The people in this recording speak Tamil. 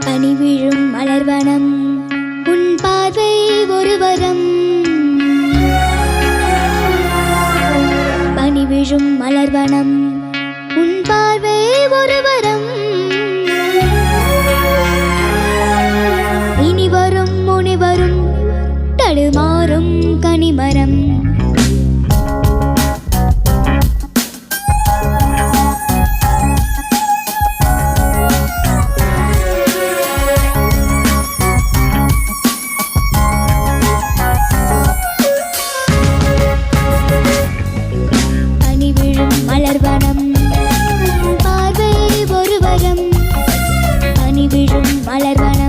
பனி விழும் மலர்வனம் உன் பார்வை ஒரு வரம். பனி விழும் மலர்வனம் உன் பார்வை ஒரு வரம். இனி வரும் முனிவரும் தடுமாறும் கனிமரம். மலர்வனம் பார்வை ஒரு வரம். பனி விழும் மலர்வனம்